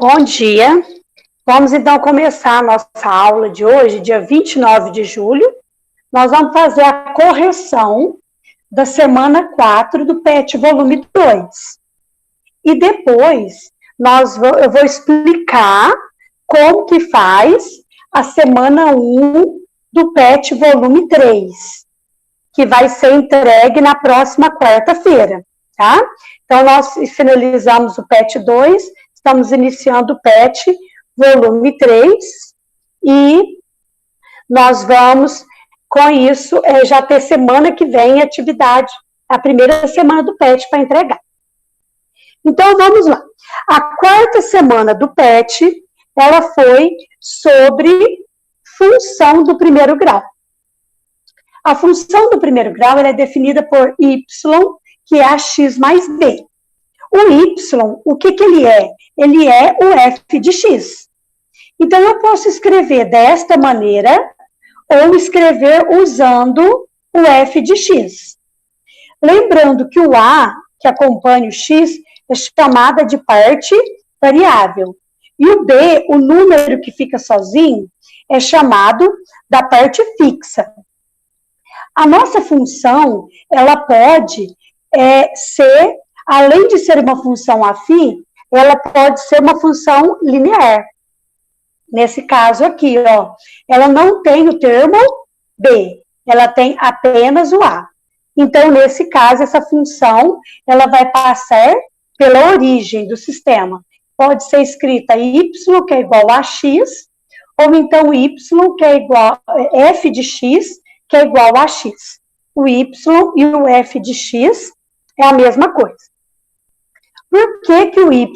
Bom dia. Vamos então começar a nossa aula de hoje, dia 29 de julho. Nós vamos fazer a correção da semana 4 do PET volume 2. E depois eu vou explicar como que faz a semana 1 do PET volume 3, que vai ser entregue na próxima quarta-feira, tá? Então, nós finalizamos o PET 2, estamos iniciando o PET volume 3, e nós vamos, com isso, já ter semana que vem atividade, a primeira semana do PET para entregar. Então, vamos lá. A quarta semana do PET, ela foi sobre função do primeiro grau. A função do primeiro grau ela é definida por y, que é a x mais b. O y, o que ele é? Ele é o f de x. Então, eu posso escrever desta maneira ou escrever usando o f de x. Lembrando que o a, que acompanha o x, é chamada de parte variável. E o b, o número que fica sozinho, é chamado da parte fixa. A nossa função, ela pode ser, além de ser uma função afim, ela pode ser uma função linear. Nesse caso aqui, ó, ela não tem o termo b, ela tem apenas o a. Então, nesse caso, essa função, ela vai passar pela origem do sistema. Pode ser escrita y, que é igual a x, ou então y, que é igual a f de x, que é igual a x. O y e o f de x é a mesma coisa. Por que o y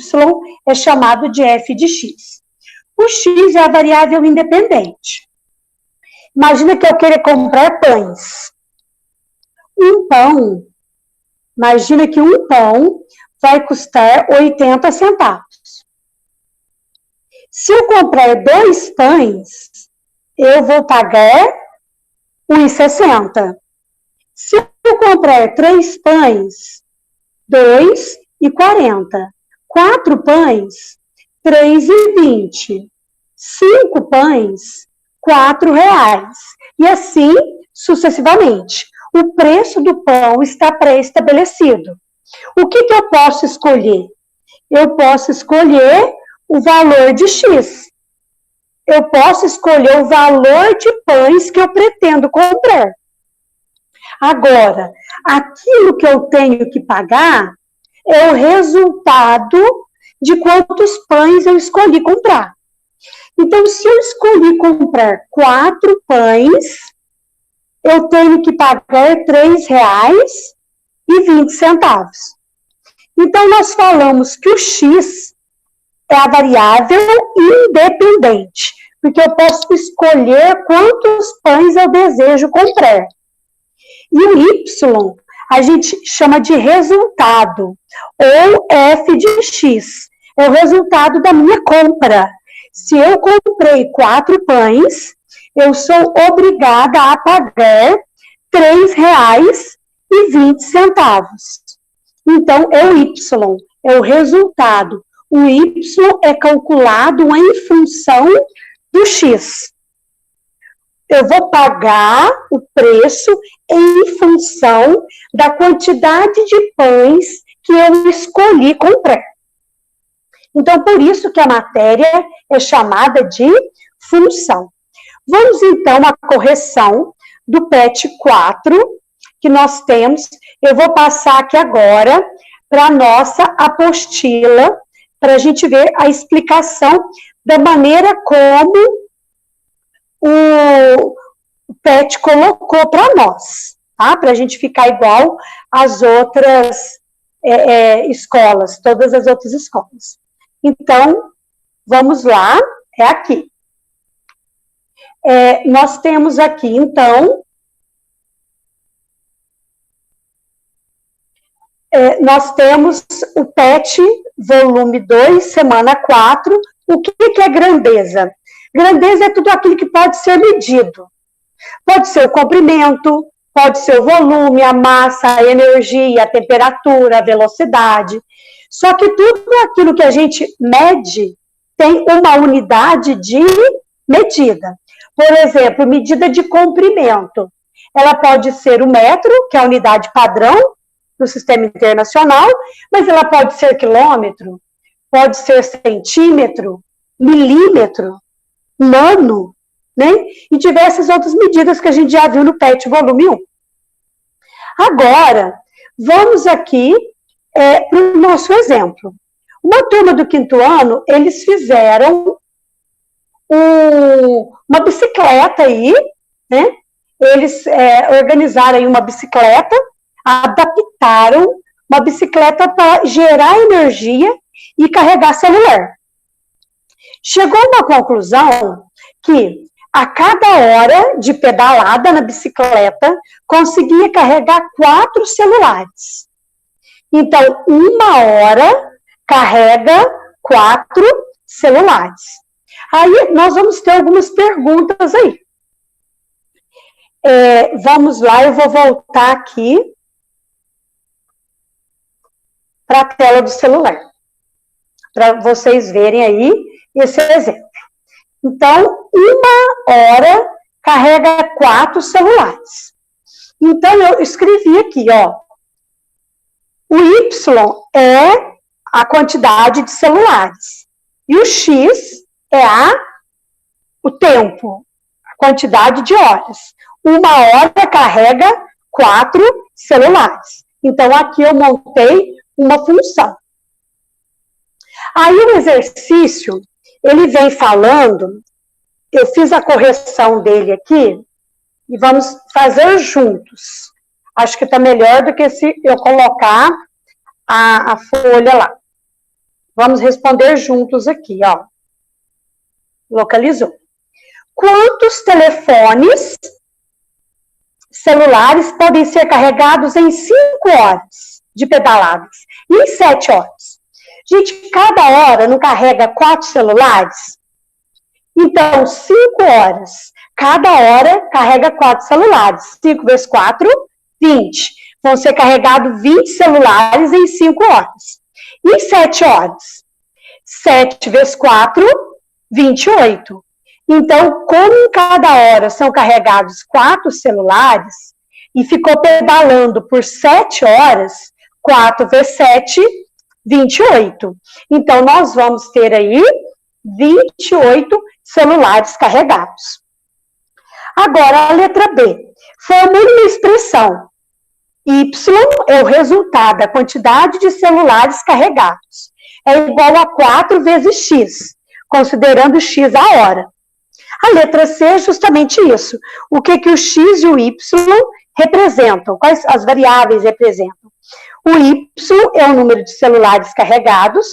é chamado de f de x? O x é a variável independente. Imagina que eu queira comprar pães. Imagina que um pão vai custar 80 centavos. Se eu comprar 2 pães, eu vou pagar 1,60. Se eu comprar 3 pães, 2,40. 4 pães, 3,20. 5 pães, R$4. E assim sucessivamente. O preço do pão está pré-estabelecido. O que eu posso escolher? Eu posso escolher o valor de X. Eu posso escolher o valor de pães que eu pretendo comprar. Agora, aquilo que eu tenho que pagar é o resultado de quantos pães eu escolhi comprar. Então, se eu escolhi comprar 4 pães, eu tenho que pagar R$3,20. Então, nós falamos que o X é a variável independente, porque eu posso escolher quantos pães eu desejo comprar. E o Y, a gente chama de resultado, ou f de x, é o resultado da minha compra. Se eu comprei 4 pães, eu sou obrigada a pagar R$3,20. Então, é o Y, é o resultado. O Y é calculado em função do X. Eu vou pagar o preço em função da quantidade de pães que eu escolhi comprar. Então, por isso que a matéria é chamada de função. Vamos, então, à correção do PET 4, que nós temos. Eu vou passar aqui agora para a nossa apostila, para a gente ver a explicação da maneira como o PET colocou para nós, tá? Para a gente ficar igual às outras escolas, todas as outras escolas. Então, vamos lá, é aqui. Nós temos aqui, então, nós temos o PET, volume 2, semana 4. O que é grandeza? Grandeza é tudo aquilo que pode ser medido. Pode ser o comprimento, pode ser o volume, a massa, a energia, a temperatura, a velocidade. Só que tudo aquilo que a gente mede tem uma unidade de medida. Por exemplo, medida de comprimento. Ela pode ser o metro, que é a unidade padrão do sistema internacional, mas ela pode ser quilômetro, pode ser centímetro, milímetro, nano, né? E diversas outras medidas que a gente já viu no PET volume 1. Agora, vamos aqui para o nosso exemplo. Uma turma do 5º ano, eles fizeram uma bicicleta aí, né? Eles organizaram aí uma bicicleta, adaptaram uma bicicleta para gerar energia e carregar celular. Chegou a uma conclusão que a cada hora de pedalada na bicicleta, conseguia carregar 4 celulares. Então, 1 hora carrega 4 celulares. Aí, nós vamos ter algumas perguntas aí. Vamos lá, eu vou voltar aqui para a tela do celular, para vocês verem aí esse exemplo. Então, 1 hora carrega 4 celulares. Então, eu escrevi aqui, ó. O Y é a quantidade de celulares. E o X é o tempo, a quantidade de horas. 1 hora carrega 4 celulares. Então, aqui eu montei uma função. Aí, o exercício, ele vem falando, eu fiz a correção dele aqui, e vamos fazer juntos. Acho que está melhor do que se eu colocar a folha lá. Vamos responder juntos aqui, ó. Localizou. Quantos telefones celulares podem ser carregados em 5 horas de pedaladas? E em 7 horas? Gente, cada hora não carrega 4 celulares? Então, 5 horas. Cada hora carrega 4 celulares. 5 vezes 4, 20. Vão ser carregados 20 celulares em 5 horas. E em 7 horas? 7 vezes 4, 28. Então, como em cada hora são carregados 4 celulares, e ficou pedalando por 7 horas, 4 vezes 7, 28. Então, nós vamos ter aí 28 celulares carregados. Agora, a letra B. Formule uma expressão. Y é o resultado da quantidade de celulares carregados. É igual a 4 vezes X, considerando X a hora. A letra C é justamente isso. O que o X e o Y representam? Quais as variáveis representam? O Y é o número de celulares carregados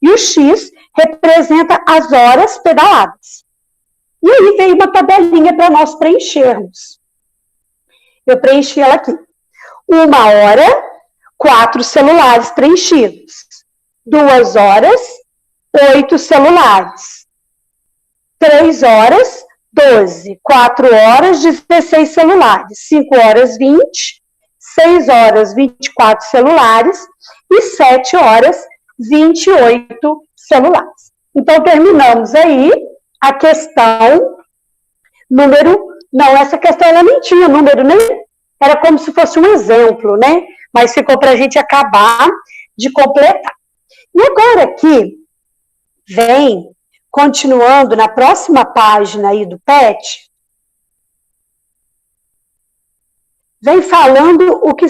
e o X representa as horas pedaladas. E aí veio uma tabelinha para nós preenchermos. Eu preenchi ela aqui. 1 hora, 4 celulares preenchidos. 2 horas, 8 celulares. 3 horas, 12. 4 horas, 16 celulares. 5 horas, 20. 6 horas, 24 celulares. E 7 horas, 28 celulares. Então, terminamos aí a questão número... Não, essa questão ela nem tinha número, né? Era como se fosse um exemplo, né? Mas ficou para a gente acabar de completar. E agora aqui, vem, continuando na próxima página aí do PET, vem falando o que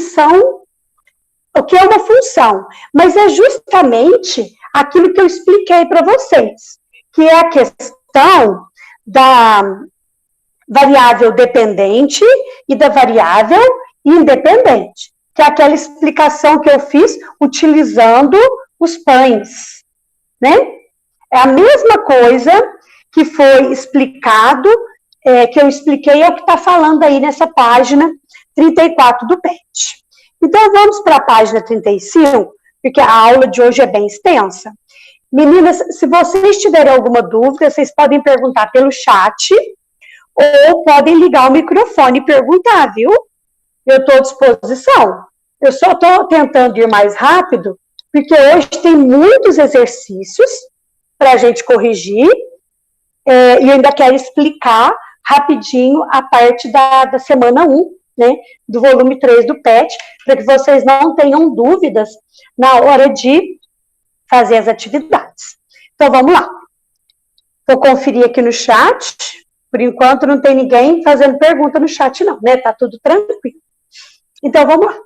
é uma função. Mas é justamente aquilo que eu expliquei para vocês, que é a questão da variável dependente e da variável independente, que é aquela explicação que eu fiz utilizando os pães, né? É a mesma coisa que foi explicado, que eu expliquei, é o que está falando aí nessa página 34 do PET. Então, vamos para a página 35, porque a aula de hoje é bem extensa. Meninas, se vocês tiverem alguma dúvida, vocês podem perguntar pelo chat, ou podem ligar o microfone e perguntar, viu? Eu estou à disposição. Eu só estou tentando ir mais rápido, porque hoje tem muitos exercícios para a gente corrigir, e eu ainda quero explicar rapidinho a parte da semana 1, né, do volume 3 do PET, para que vocês não tenham dúvidas na hora de fazer as atividades. Então, vamos lá. Vou conferir aqui no chat. Por enquanto, não tem ninguém fazendo pergunta no chat, não, né? Tá tudo tranquilo. Então, vamos lá.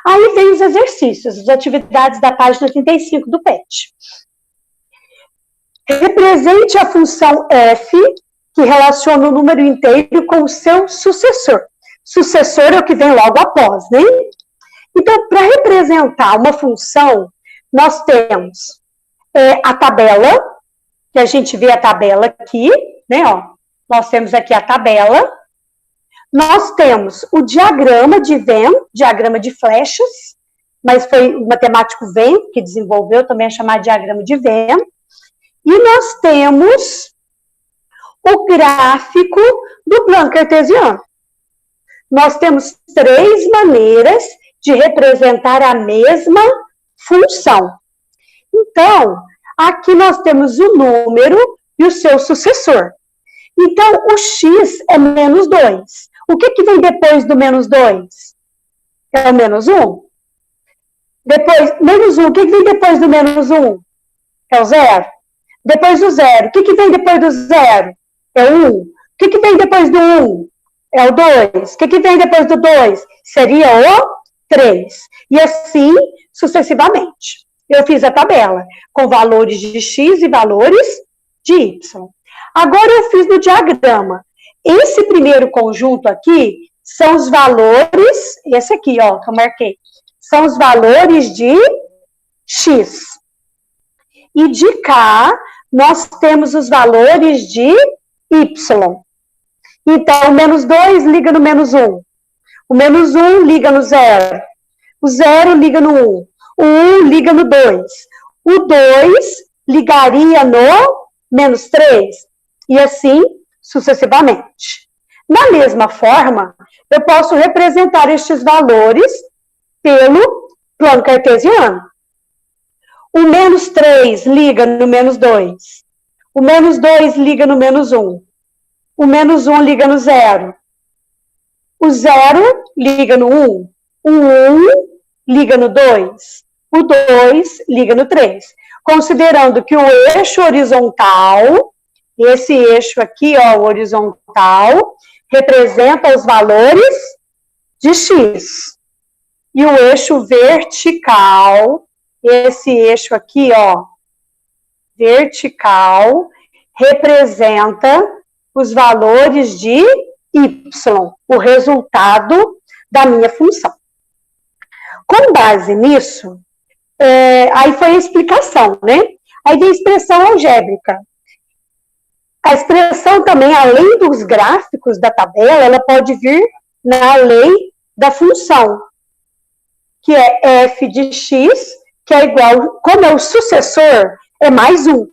Aí vem os exercícios, as atividades da página 35 do PET. Represente a função f, que relaciona o número inteiro com o seu sucessor. Sucessor é o que vem logo após, né? Então, para representar uma função, nós temos a tabela, que a gente vê a tabela aqui, né? Ó, nós temos aqui a tabela. Nós temos o diagrama de Venn, diagrama de flechas, mas foi o matemático Venn que desenvolveu, também é chamado diagrama de Venn. E nós temos o gráfico do plano cartesiano. Nós temos 3 maneiras de representar a mesma função. Então, aqui nós temos o número e o seu sucessor. Então, o x é menos 2. O que vem depois do menos 2? É o menos 1. Depois, menos 1, o que vem depois do menos 1? É o 0. Depois do 0, o que vem depois do 0? É o 1. O que vem depois do 1? É o 2. O que vem depois do 2? Seria o 3. E assim, sucessivamente. Eu fiz a tabela com valores de x e valores de y. Agora eu fiz no diagrama. Esse primeiro conjunto aqui são os valores, esse aqui, ó, que eu marquei, são os valores de x. E de cá, nós temos os valores de y. Então, o menos 2 liga no menos 1. O menos 1 liga no 0. O 0 liga no 1. O 1 liga no 2. O 2 ligaria no menos 3. E assim, sucessivamente. Na mesma forma, eu posso representar estes valores pelo plano cartesiano. O menos 3 liga no menos 2. O menos 2 liga no menos 1. O menos 1 liga no 0. O 0 liga no 1. O 1 liga no 2. O 2 liga no 3. Considerando que o eixo horizontal, esse eixo aqui, ó, o horizontal, representa os valores de x. E o eixo vertical, esse eixo aqui, ó, vertical, representa os valores de y, o resultado da minha função. Com base nisso, aí foi a explicação, né? Aí vem a expressão algébrica. A expressão também, além dos gráficos da tabela, ela pode vir na lei da função, que é f de x, que é igual, como é o sucessor, é mais 1,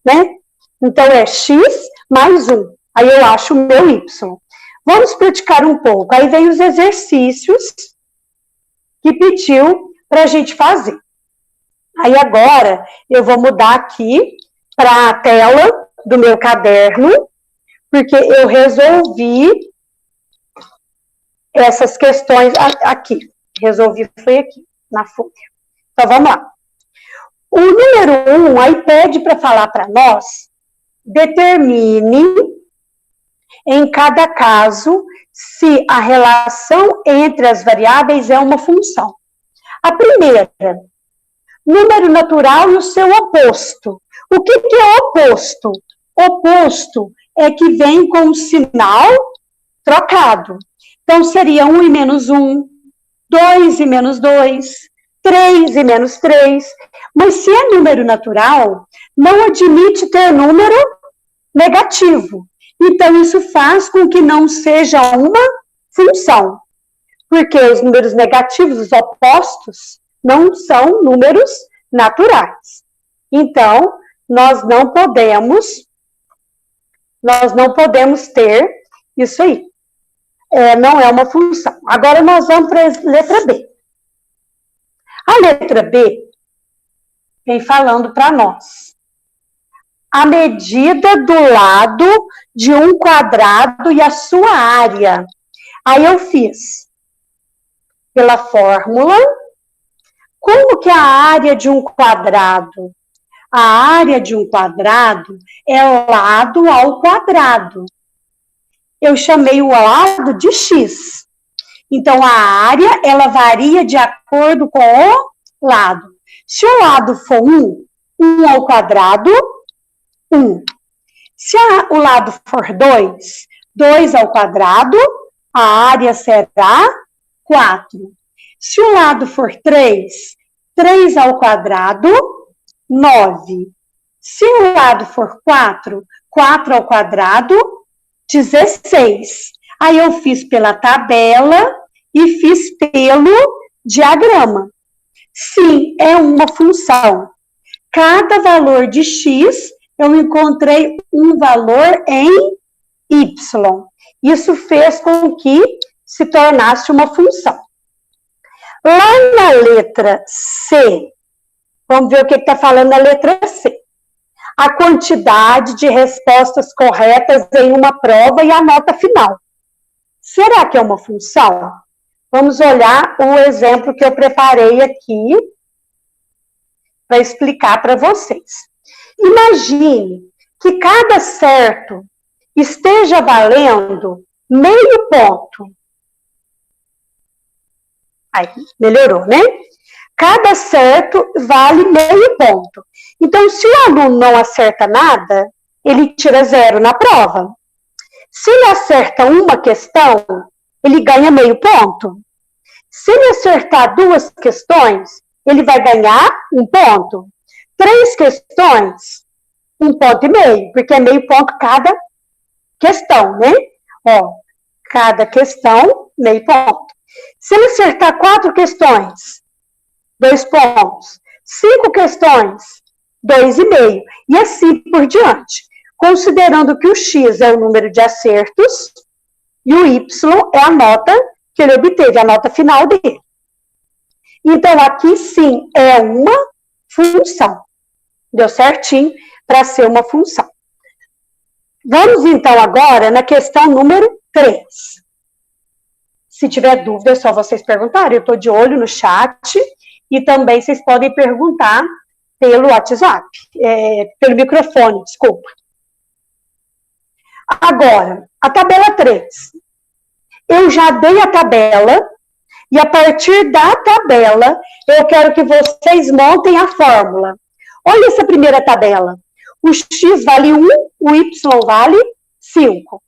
né? Então, é x mais 1. Aí eu acho o meu y. Vamos praticar um pouco. Aí vem os exercícios que pediu para a gente fazer. Aí agora, eu vou mudar aqui para a tela do meu caderno, porque eu resolvi essas questões aqui. Resolvi, foi aqui, na folha. Então, vamos lá. O número 1, aí pede para falar para nós, determine, em cada caso, se a relação entre as variáveis é uma função. A primeira, número natural e o seu oposto. O que é oposto? Oposto é que vem com um sinal trocado. Então, seria 1 e menos 1, 2 e menos 2, 3 e menos 3. Mas se é número natural, não admite ter número negativo. Então, isso faz com que não seja uma função. Porque os números negativos, os opostos, não são números naturais. Então, nós não podemos ter isso aí. Não é uma função. Agora, nós vamos para a letra B. A letra B vem falando para nós. a medida do lado de um quadrado e a sua área. Aí eu fiz pela fórmula. Como que é a área de um quadrado? A área de um quadrado é lado ao quadrado. Eu chamei o lado de x. Então, a área, ela varia de acordo com o lado. Se o lado for 1, 1 ao quadrado, 1. Se o lado for 2, 2 ao quadrado, a área será 4. Se o lado for 3, 3 ao quadrado, 9. Se o lado for 4, 4 ao quadrado, 16. Aí eu fiz pela tabela e fiz pelo diagrama. Sim, é uma função. Cada valor de x, eu encontrei um valor em y. Isso fez com que se tornasse uma função. Lá na letra C, vamos ver o que está falando na letra C. A quantidade de respostas corretas em uma prova e a nota final. Será que é uma função? Vamos olhar o exemplo que eu preparei aqui para explicar para vocês. Imagine que cada certo esteja valendo meio ponto. Aí, melhorou, né? Cada certo vale meio ponto. Então, se o aluno não acerta nada, ele tira 0 na prova. Se ele acerta uma questão, ele ganha meio ponto. Se ele acertar 2 questões, ele vai ganhar 1 ponto. 3 questões, 1,5 ponto, porque é meio ponto cada questão, né? Ó, cada questão, meio ponto. Se ele acertar 4 questões, 2 pontos. 5 questões, 2,5. E assim por diante. Considerando que o x é o número de acertos e o y é a nota que ele obteve, a nota final dele. Então, aqui sim é uma função. Deu certinho para ser uma função. Vamos então agora na questão número 3. Se tiver dúvida, é só vocês perguntarem. Eu estou de olho no chat e também vocês podem perguntar pelo WhatsApp, pelo microfone, desculpa. Agora, a tabela 3. Eu já dei a tabela e a partir da tabela eu quero que vocês montem a fórmula. Olha essa primeira tabela. O x vale 1, o y vale 5.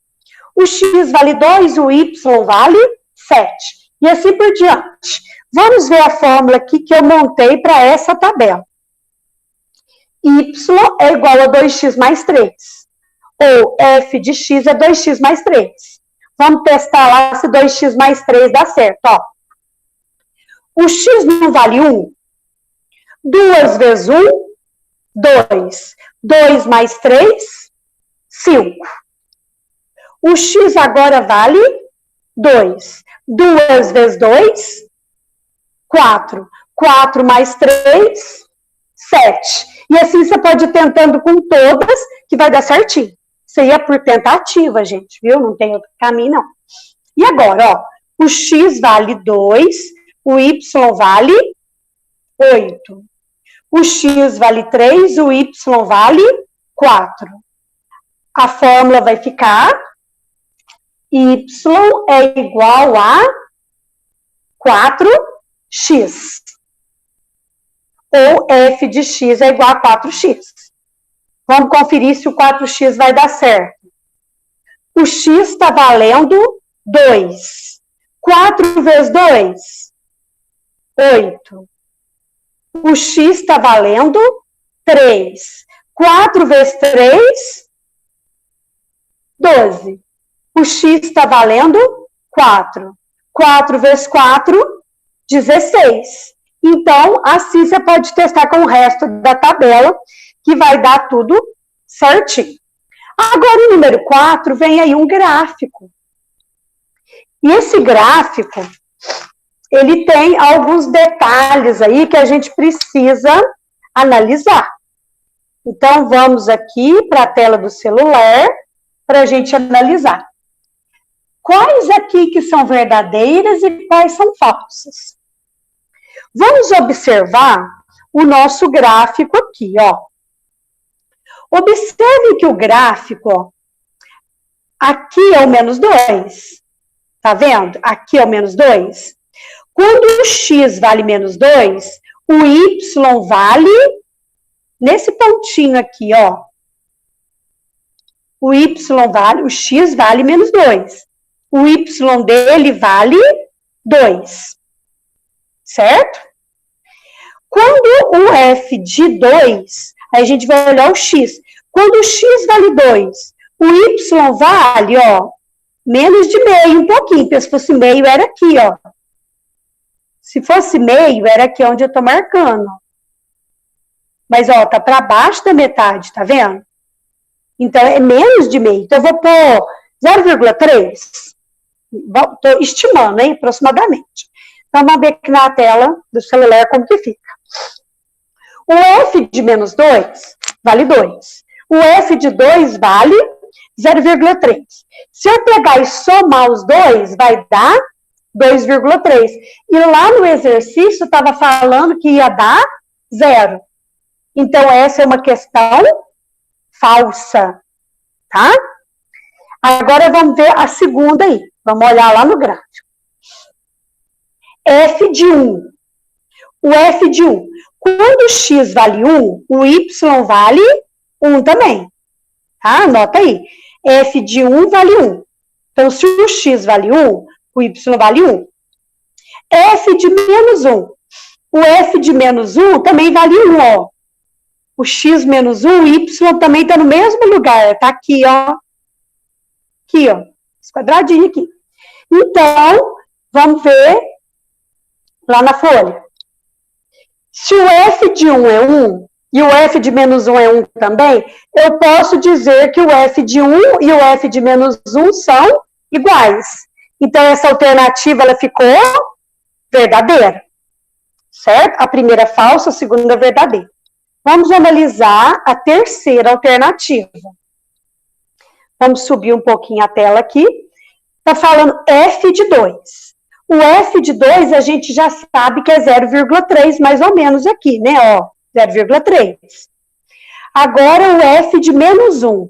O x vale 2, o y vale 7. E assim por diante. Vamos ver a fórmula aqui que eu montei para essa tabela. Y é igual a 2x mais 3. Ou f de x é 2x mais 3. Vamos testar lá se 2x mais 3 dá certo. Ó. O x não vale 1? 2 vezes 1, 2. 2 mais 3, 5. O x agora vale 2. 2 vezes 2, 4. 4 mais 3, 7. E assim você pode ir tentando com todas, que vai dar certinho. Isso aí é por tentativa, gente, viu? Não tem outro caminho, não. E agora, ó, o x vale 2, o y vale 8. O x vale 3, o y vale 4. A fórmula vai ficar y é igual a 4x. Ou f de x é igual a 4x. Vamos conferir se o 4x vai dar certo. O x está valendo 2. 4 vezes 2, 8. O x está valendo 3. 4 vezes 3, 12. O x está valendo 4. 4 vezes 4, 16. Então, assim você pode testar com o resto da tabela, que vai dar tudo certinho. Agora, o número 4, vem aí um gráfico. E esse gráfico, ele tem alguns detalhes aí que a gente precisa analisar. Então, vamos aqui para a tela do celular para a gente analisar. Quais aqui que são verdadeiras e quais são falsas? Vamos observar o nosso gráfico aqui, ó. Observe que o gráfico, ó, aqui é o menos 2. Tá vendo? Aqui é o menos 2. Quando o x vale menos 2, o y vale nesse pontinho aqui, ó. O y vale, o x vale menos 2. O y dele vale 2. Certo? Quando o f de 2, aí a gente vai olhar o x. Quando o x vale 2, o y vale, ó, menos de meio, um pouquinho. Porque se fosse meio, era aqui, ó. Se fosse meio, era aqui onde eu tô marcando. Mas, ó, tá para baixo da metade, tá vendo? Então, é menos de meio. Então, eu vou pôr 0,3. Tô estimando, hein, aproximadamente. Então, vamos ver aqui na tela do celular como que fica. O f de menos 2 vale 2. O f de 2 vale 0,3. Se eu pegar e somar os dois, vai dar 2,3. E lá no exercício, estava falando que ia dar 0. Então, essa é uma questão falsa, tá? Agora, vamos ver a segunda aí. Vamos olhar lá no gráfico. F de 1. O f de 1. Quando o x vale 1, o y vale 1 também. Tá? Anota aí. F de 1 vale 1. Então, se o x vale 1, o y vale 1. F de menos 1. O f de menos 1 também vale 1, ó. O x menos 1, o y também está no mesmo lugar. Está aqui, ó. Aqui, ó. Esse quadradinho aqui. Então, vamos ver lá na folha. Se o f de 1 é 1 e o f de menos 1 é 1 também, eu posso dizer que o f de 1 e o f de menos 1 são iguais. Então, essa alternativa, ela ficou verdadeira. Certo? A primeira é falsa, a segunda é verdadeira. Vamos analisar a terceira alternativa. Vamos subir um pouquinho a tela aqui. Está falando f de 2. O f de 2 a gente já sabe que é 0,3 mais ou menos aqui, né? Ó, 0,3. Agora o f de menos 1.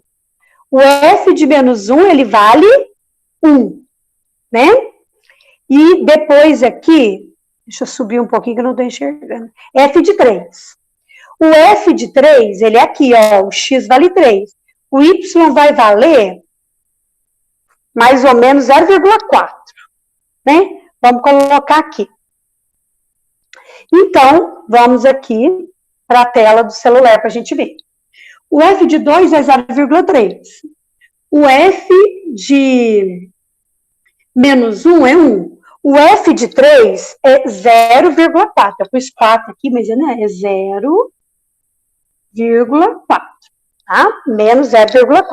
O f de menos 1, ele vale 1, né? E depois aqui, deixa eu subir um pouquinho que eu não estou enxergando. F de 3. O f de 3, ele é aqui, ó, o x vale 3. O y vai valer mais ou menos 0,4, né? Vamos colocar aqui. Então, vamos aqui para a tela do celular para a gente ver. O f de 2 é 0,3. O f de menos 1 é 1. O f de 3 é 0,4. Eu pus 4 aqui, mas não é 0,4. Tá? Menos 0,4.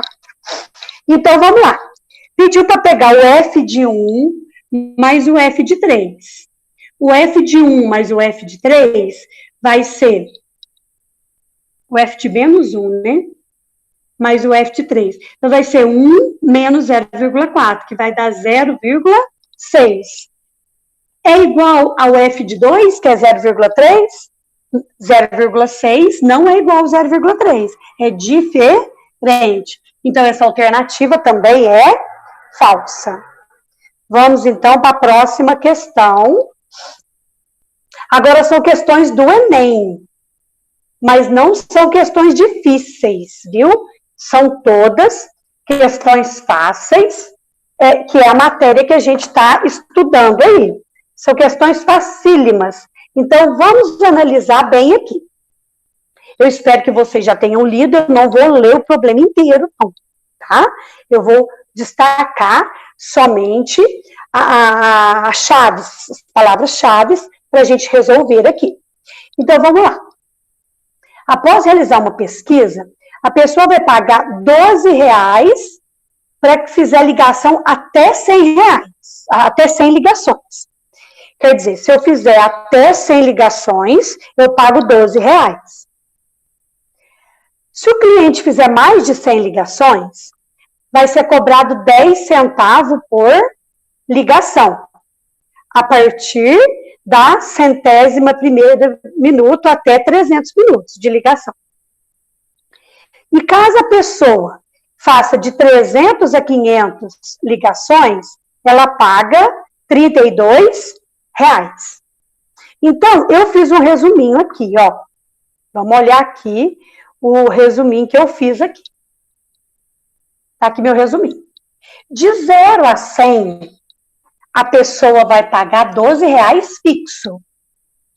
Então, vamos lá. Pediu para pegar o f de 1 mais o f de 3. O f de 1 mais o f de 3 vai ser o f de menos 1, né? Mais o f de 3. Então, vai ser 1 menos 0,4, que vai dar 0,6. É igual ao f de 2, que é 0,3? 0,6 não é igual ao 0,3. É diferente. Então, essa alternativa também é falsa. Vamos, então, para a próxima questão. Agora, são questões do Enem. Mas não são questões difíceis, viu? São todas questões fáceis, que é a matéria que a gente está estudando aí. São questões facílimas. Então, vamos analisar bem aqui. Eu espero que vocês já tenham lido, eu não vou ler o problema inteiro, não, tá? Eu vou destacar somente as chaves, as palavras-chave, para a gente resolver aqui. Então, vamos lá. Após realizar uma pesquisa, a pessoa vai pagar R$12 para que fizer ligação até R$100, até 100 ligações. Quer dizer, se eu fizer até 100 ligações, eu pago R$12. Se o cliente fizer mais de 100 ligações, vai ser cobrado 10 centavos por ligação, a partir da 100º minuto até 300 minutos de ligação. E caso a pessoa faça de 300 a 500 ligações, ela paga R$ 32. Então, eu fiz um resuminho aqui, ó. Vamos olhar aqui o resuminho que eu fiz aqui. Tá aqui meu resuminho. De 0 a 100, a pessoa vai pagar R$ 12 fixo.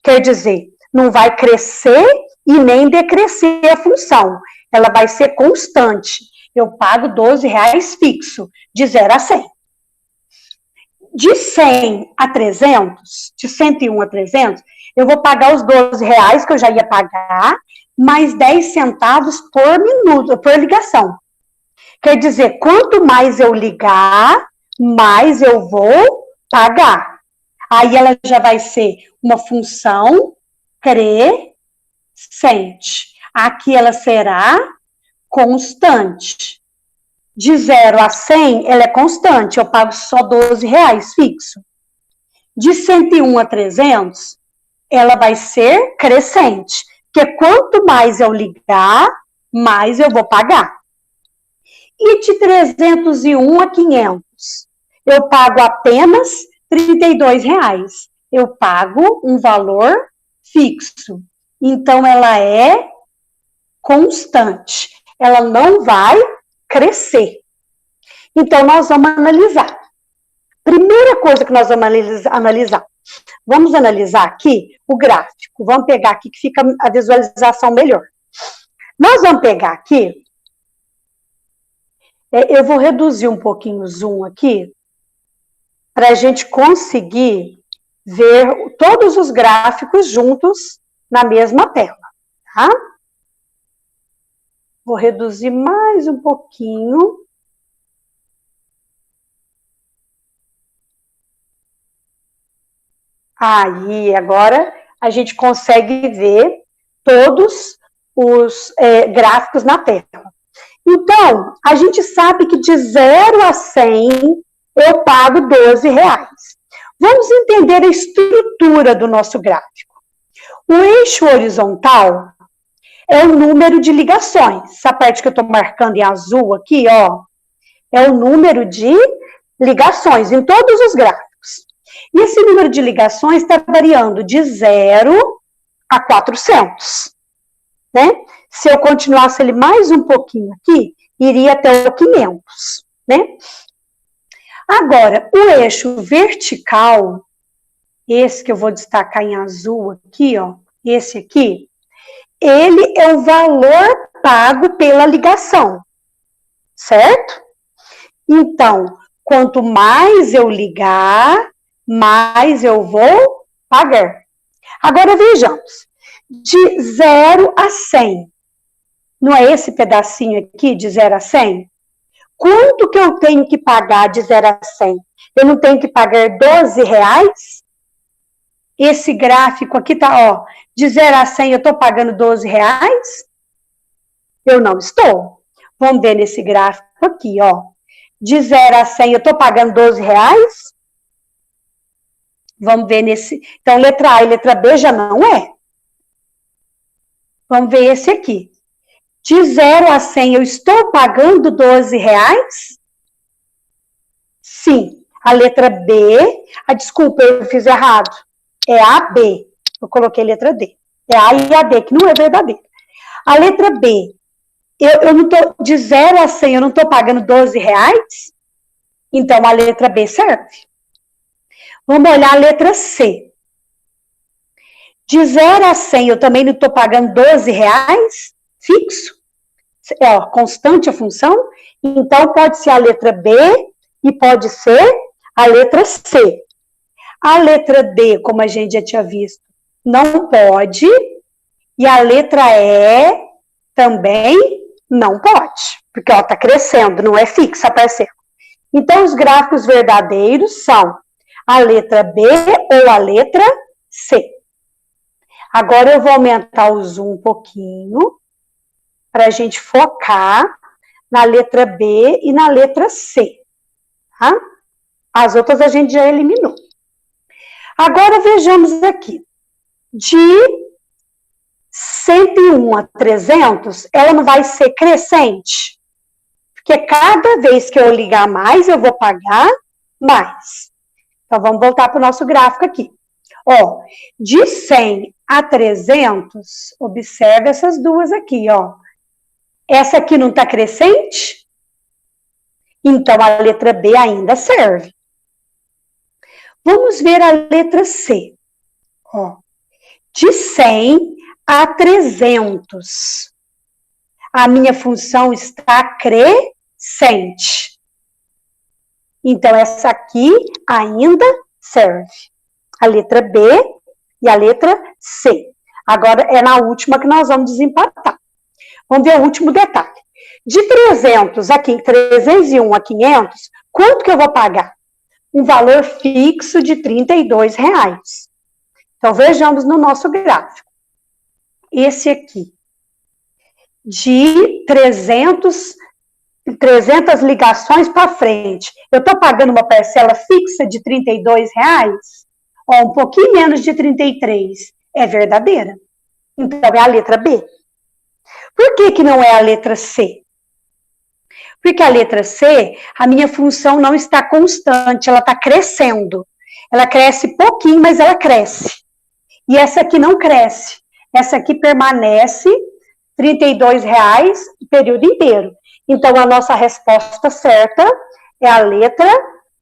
Quer dizer, não vai crescer e nem decrescer a função. Ela vai ser constante. Eu pago R$ 12 fixo, de 0 a 100. De 100 a 300, de 101 a 300, eu vou pagar os R$ 12 que eu já ia pagar, mais 10 centavos por minuto, por ligação. Quer dizer, quanto mais eu ligar, mais eu vou pagar. Aí ela já vai ser uma função crescente. Aqui ela será constante. De 0 a 100, ela é constante, eu pago só R$ 12 fixo. De 101 a 300, ela vai ser crescente, porque quanto mais eu ligar, mais eu vou pagar. E de 301 a 500, eu pago apenas R$ 32. Eu pago um valor fixo. Então, ela é constante. Ela não vai crescer. Então, nós vamos analisar. Primeira coisa que nós vamos analisar. Vamos analisar aqui o gráfico. Vamos pegar aqui que fica a visualização melhor. Nós vamos pegar aqui. Eu vou reduzir um pouquinho o zoom aqui, para a gente conseguir ver todos os gráficos juntos na mesma tela, tá? Vou reduzir mais um pouquinho. Aí, agora a gente consegue ver todos os gráficos na tela. Então, a gente sabe que de 0 a 100, eu pago R$ 12. Vamos entender a estrutura do nosso gráfico. O eixo horizontal é o número de ligações. Essa parte que eu estou marcando em azul aqui, ó, é o número de ligações em todos os gráficos. E esse número de ligações está variando de 0 a 400, né? Se eu continuasse ele mais um pouquinho aqui, iria até o 500, né? Agora, o eixo vertical, esse que eu vou destacar em azul aqui, ó, esse aqui, ele é o valor pago pela ligação, certo? Então, quanto mais eu ligar, mais eu vou pagar. Agora, vejamos, de 0 a 100, não é esse pedacinho aqui, de 0 a 100? Quanto que eu tenho que pagar de 0 a 100? Eu não tenho que pagar R$ 12? Esse gráfico aqui tá, ó, de 0 a 100 eu estou pagando R$ 12? Eu não estou. Vamos ver nesse gráfico aqui, ó. De 0 a 100 eu estou pagando R$ 12? Vamos ver nesse... Então, letra A e letra B já não é. Vamos ver esse aqui. De 0 a 100 eu estou pagando R$ 12? Sim. A letra B... desculpa, eu fiz errado. É A, B. Eu coloquei letra D. É A e a D, que não é verdadeira. A letra B, eu não tô, de 0 a 100 eu não estou pagando R$ 12? Então, a letra B serve. Vamos olhar a letra C. De 0 a 100 eu também não estou pagando R$ 12? Fixo. É, ó, constante a função. Então, pode ser a letra B e pode ser a letra C. A letra D, como a gente já tinha visto, não pode. E a letra E também não pode. Porque ela está crescendo, não é fixa, parceiro. Então, os gráficos verdadeiros são a letra B ou a letra C. Agora eu vou aumentar o zoom um pouquinho. para a gente focar na letra B e na letra C. Tá? As outras a gente já eliminou. Agora vejamos aqui. De 101 a 300, ela não vai ser crescente? Porque cada vez que eu ligar mais, eu vou pagar mais. Então, vamos voltar para o nosso gráfico aqui. Ó, de 100 a 300, observe essas duas aqui, ó. Essa aqui não está crescente? Então, a letra B ainda serve. Vamos ver a letra C. Ó, de 100 a 300. A minha função está crescente. Então, essa aqui ainda serve. A letra B e a letra C. Agora, é na última que nós vamos desempatar. Vamos ver o último detalhe. De 300 a 301 a 500, quanto que eu vou pagar? Um valor fixo de R$32. Então, vejamos no nosso gráfico. Esse aqui. De 300 ligações para frente, eu estou pagando uma parcela fixa de R$32? Ó, um pouquinho menos de 33. É verdadeira. Então, é a letra B. Por que não é a letra C? Porque a letra C, a minha função não está constante, ela está crescendo. Ela cresce pouquinho, mas ela cresce. E essa aqui não cresce. Essa aqui permanece R$32 o período inteiro. Então, a nossa resposta certa é a letra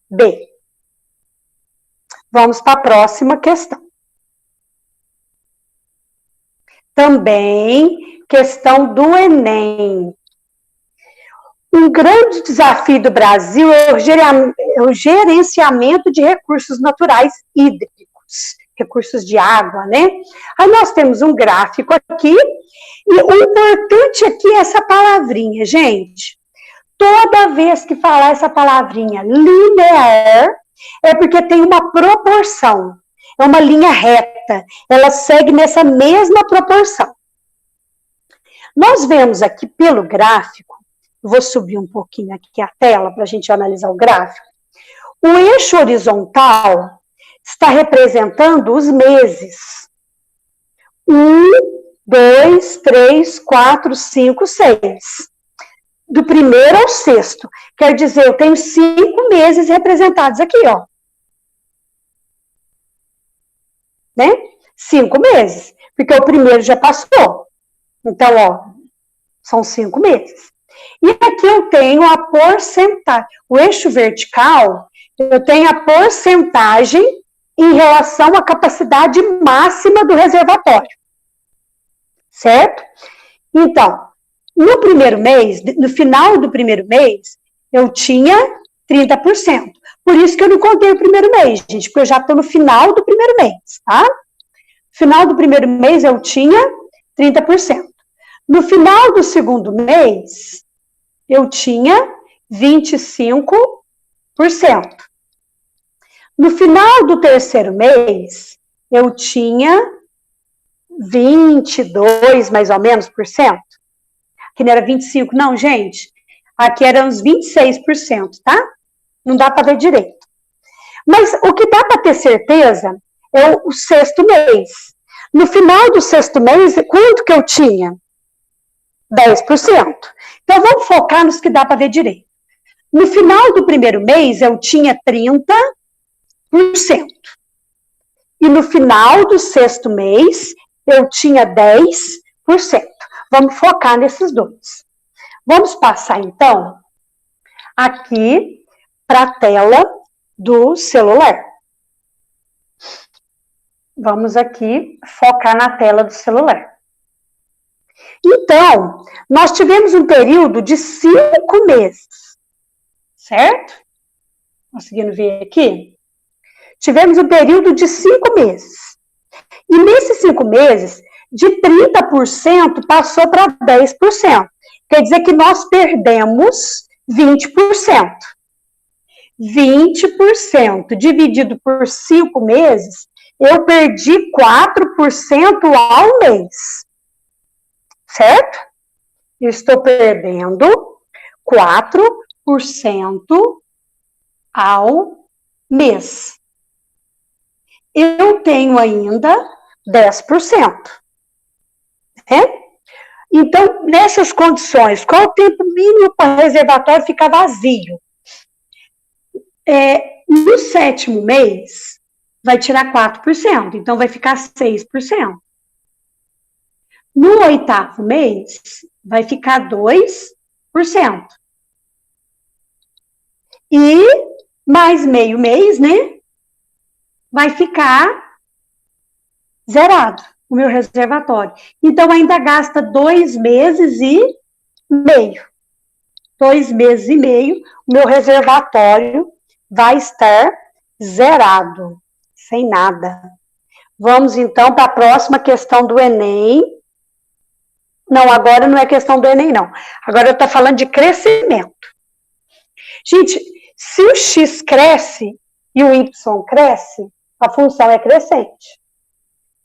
B. Vamos para a próxima questão. Também, questão do Enem. Um grande desafio do Brasil é o gerenciamento de recursos naturais hídricos, recursos de água, né? Aí nós temos um gráfico aqui, e o importante aqui é essa palavrinha, gente. Toda vez que falar essa palavrinha linear, é porque tem uma proporção, é uma linha reta, ela segue nessa mesma proporção. Nós vemos aqui pelo gráfico, vou subir um pouquinho aqui a tela para a gente analisar o gráfico. O eixo horizontal está representando os meses. 1, 2, 3, 4, 5, 6. Do primeiro ao sexto. Quer dizer, eu tenho 5 meses representados aqui, ó. Né? 5 meses. Porque o primeiro já passou. Então, ó, são 5 meses. E aqui eu tenho a porcentagem. O eixo vertical, eu tenho a porcentagem em relação à capacidade máxima do reservatório. Certo? Então, no primeiro mês, no final do primeiro mês, eu tinha 30%. Por isso que eu não contei o primeiro mês, gente, porque eu já estou no final do primeiro mês, tá? No final do primeiro mês, eu tinha 30%. No final do segundo mês, eu tinha 25%. No final do terceiro mês, eu tinha 22, mais ou menos, por cento. Aqui não era 25%, não, gente. Aqui eram uns 26%, tá? Não dá para ver direito. Mas o que dá para ter certeza é o sexto mês. No final do sexto mês, quanto que eu tinha? 10%. Então, vamos focar nos que dá para ver direito. No final do primeiro mês, eu tinha 30%. E no final do sexto mês, eu tinha 10%. Vamos focar nesses dois. Vamos passar, então, aqui para a tela do celular. Vamos aqui focar na tela do celular. Então, nós tivemos um período de 5 meses, certo? Conseguindo ver aqui? Tivemos um período de 5 meses. E nesses 5 meses, de 30% passou para 10%. Quer dizer que nós perdemos 20%. 20% dividido por 5 meses, eu perdi 4% ao mês. Certo? eu estou perdendo 4% ao mês. Eu tenho ainda 10%. Né? Então, nessas condições, qual o tempo mínimo para o reservatório ficar vazio? No 7º mês, vai tirar 4%, então vai ficar 6%. No 8º mês, vai ficar 2%. E mais meio mês, né? Vai ficar zerado o meu reservatório. Então, ainda gasta 2 meses e meio. 2 meses e meio, o meu reservatório vai estar zerado, sem nada. Vamos, então, para a próxima questão do Enem. Não, agora não é questão do Enem, não. Agora eu estou falando de crescimento. Gente, se o X cresce e o Y cresce, a função é crescente.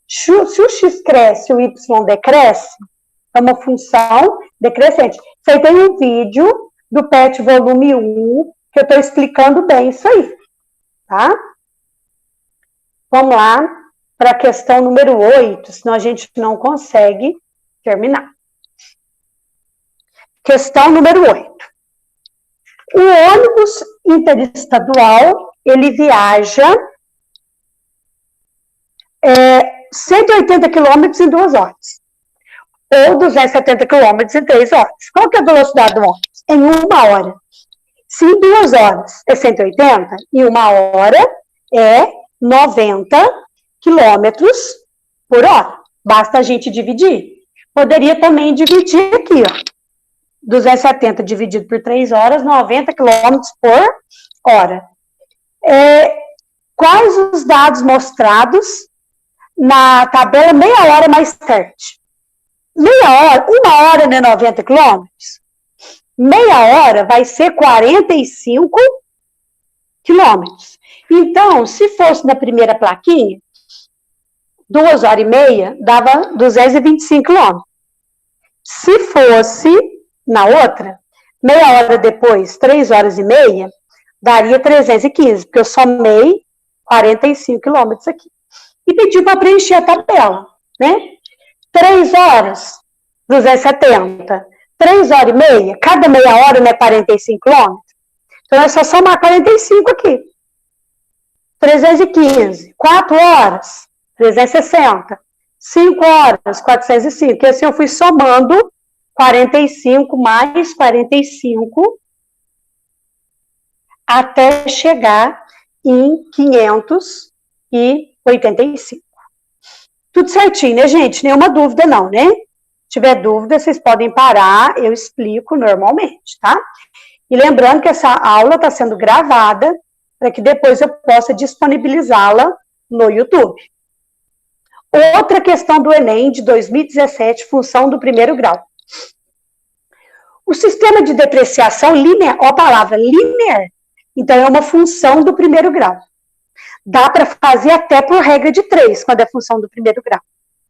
Se o X cresce e o Y decresce, é uma função decrescente. Você tem um vídeo do PET volume 1, que eu estou explicando bem isso aí, tá? Vamos lá para a questão número 8, senão a gente não consegue terminar. Questão número 8. O ônibus interestadual, ele viaja 180 quilômetros em 2 horas. Ou 270 quilômetros em 3 horas. Qual que é a velocidade do ônibus? Em 1 hora. Se em 2 horas é 180, em 1 hora é 90 quilômetros por hora. Basta a gente dividir. Poderia também dividir aqui, ó. 270 dividido por 3 horas, 90 quilômetros por hora. Quais os dados mostrados na tabela meia hora mais tarde? Meia hora, 1 hora não é 90 quilômetros? Meia hora vai ser 45 quilômetros. Então, se fosse na primeira plaquinha, 2 horas e meia, dava 225 quilômetros. Se fosse na outra, meia hora depois, 3 horas e meia, daria 315, porque eu somei 45 quilômetros aqui. E pediu para preencher a tabela, né? 3 horas, 270. 3 horas e meia, cada meia hora não é 45 quilômetros? Então é só somar 45 aqui. 315. 4 horas, 360. 5 horas, 405. E assim eu fui somando 45 mais 45 até chegar em 585. Tudo certinho, né, gente? Nenhuma dúvida não, né? Se tiver dúvida, vocês podem parar, eu explico normalmente, tá? E lembrando que essa aula está sendo gravada para que depois eu possa disponibilizá-la no YouTube. Outra questão do Enem de 2017, função do 1º grau. O sistema de depreciação linear, ó a palavra linear, então é uma função do 1º grau. Dá para fazer até por regra de 3, quando é função do 1º grau,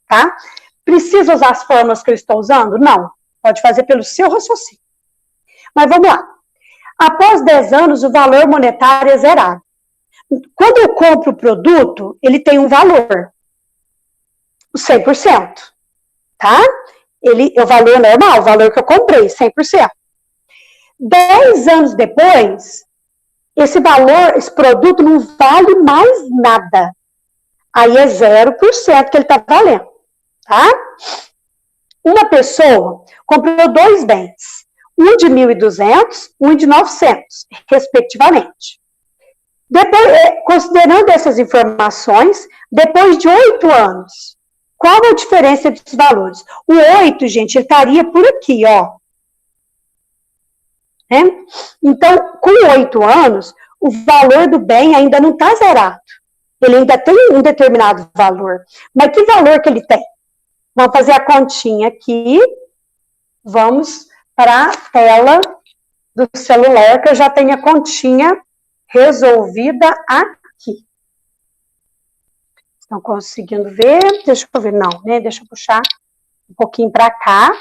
tá? Precisa usar as fórmulas que eu estou usando? Não. Pode fazer pelo seu raciocínio. Mas vamos lá. Após 10 anos, o valor monetário é zerado. Quando eu compro o produto, ele tem um valor. 100%. Tá? O valor normal, o valor que eu comprei, 100%. 10 anos depois, esse valor, esse produto não vale mais nada. Aí é 0% que ele está valendo. Tá? Uma pessoa comprou 2 bens. Um de 1.200, um de 900, respectivamente. Depois, considerando essas informações, depois de 8 anos, qual a diferença dos valores? O 8, gente, ele estaria por aqui, ó. Então, com 8 anos, o valor do bem ainda não está zerado. Ele ainda tem um determinado valor. Mas que valor que ele tem? Vamos fazer a continha aqui. Vamos para a tela do celular, que eu já tenho a continha resolvida aqui. Estão conseguindo ver? Deixa eu ver, não, né? Deixa eu puxar um pouquinho para cá.